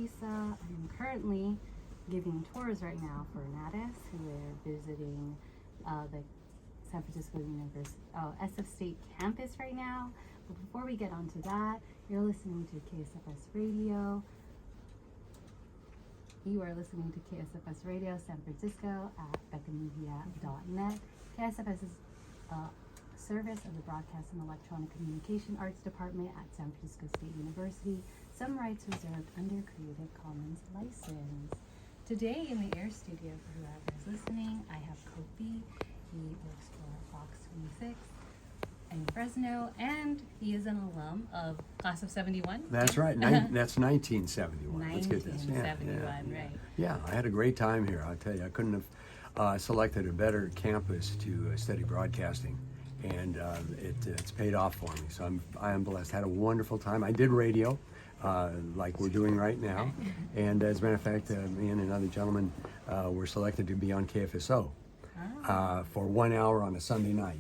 Lisa. I'm currently giving tours right now for Natus, who are visiting the San Francisco University SF State campus right now. But before we get onto that, you're listening to KSFS Radio. You are listening to KSFS Radio San Francisco at BECAmedia.net. KSFS is a service of the Broadcast and Electronic Communication Arts Department at San Francisco State University. Some rights reserved under Creative Commons license. Today in the Air Studio, for whoever is listening, I have Kofi. He works for Fox 26 in Fresno, and he is an alum of Class of 71. That's right. That's 1971. Let's get this. 1971, right. Yeah, I had a great time here. I'll tell you, I couldn't have selected a better campus to study broadcasting, and it's paid off for me. So I am blessed. Had a wonderful time. I did radio, like we're doing right now, and as a matter of fact, me and another gentleman were selected to be on KFSO for 1 hour on a Sunday night.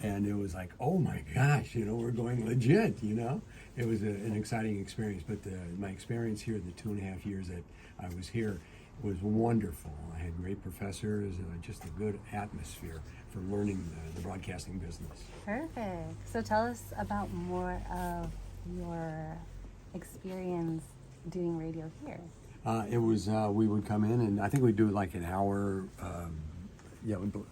And it was like, oh my gosh, we're going legit, It was an exciting experience, but my experience here, the 2.5 years that I was here, was wonderful. I had great professors, just a good atmosphere for learning the broadcasting business. Perfect. So tell us about more of your experience doing radio here. It was, we would come in, and I think we'd do like an hour,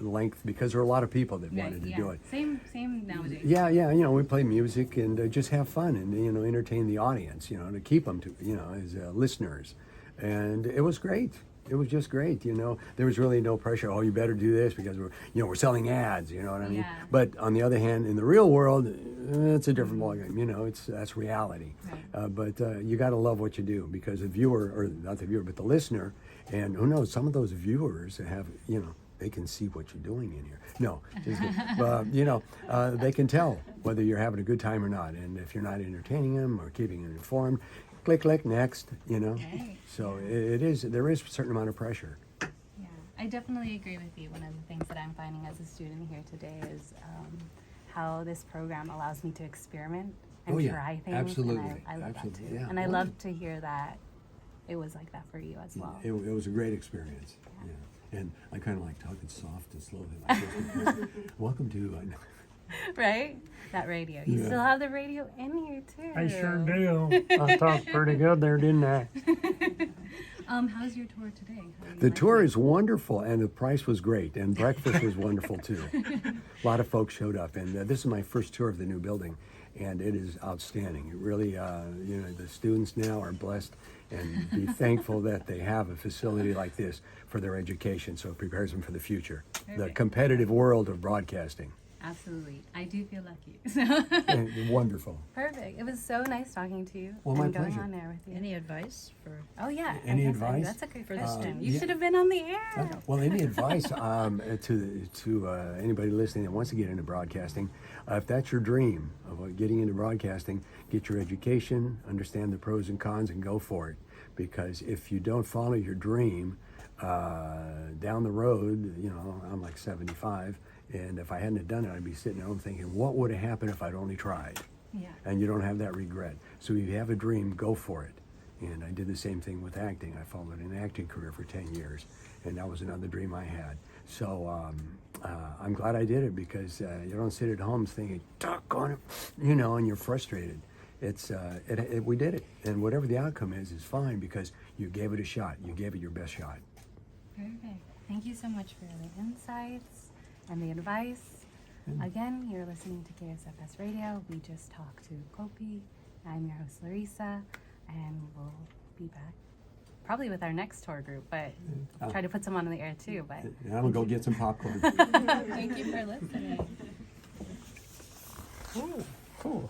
length, because there were a lot of people that wanted to do it. Same nowadays. Yeah, we play music and just have fun and, entertain the audience, to keep them to, as listeners. And it was great. It was just great, There was really no pressure, oh, you better do this because we're selling ads, you know what I mean? Yeah. But on the other hand, in the real world, it's a different ballgame, that's reality. Right. But you got to love what you do, because the viewer, or not the viewer, but the listener, and who knows, some of those viewers have, they can see what you're doing in here. No, just kidding. They can tell whether you're having a good time or not. And if you're not entertaining them or keeping them informed, click, next, Right. So there is a certain amount of pressure. Yeah, I definitely agree with you. One of the things that I'm finding as a student here today is how this program allows me to experiment and try things. Absolutely. And I love that too. Yeah. And I love to hear that it was like that for you as well. It was a great experience. Yeah. And I kind of like talking soft and slowly like this. Because, welcome to... Right? That radio. You still have the radio in here too. I sure do. I talked pretty good there, didn't I? How's your tour today? The tour is wonderful, and the price was great, and breakfast was wonderful too. A lot of folks showed up, and this is my first tour of the new building, and it is outstanding. It really, the students now are blessed, and be thankful that they have a facility like this for their education, so it prepares them for the future, the competitive world of broadcasting. Absolutely. I do feel lucky. Wonderful. Perfect. It was so nice talking to you. Well, my and going pleasure. on there with you. Any advice for? Oh yeah. Any I guess advice? That's a good For the question. students? You should have been on the air. Well, any advice to anybody listening that wants to get into broadcasting? If that's your dream of getting into broadcasting, get your education, understand the pros and cons, and go for it. Because if you don't follow your dream, down the road, I'm like 75, and if I hadn't have done it, I'd be sitting at home thinking, what would have happened if I'd only tried? Yeah. And you don't have that regret. So if you have a dream, go for it. And I did the same thing with acting. I followed an acting career for 10 years, and that was another dream I had. So I'm glad I did it, because you don't sit at home thinking, doggone it, and you're frustrated. We did it, and whatever the outcome is fine, because you gave it a shot. You gave it your best shot. Perfect. Thank you so much for the insights and the advice. Again, you're listening to KSFS Radio. We just talked to Kopi. I'm your host, Larissa, and we'll be back probably with our next tour group, but try to put some on the air too. But And I'm going to go get some popcorn. thank you for listening. Cool.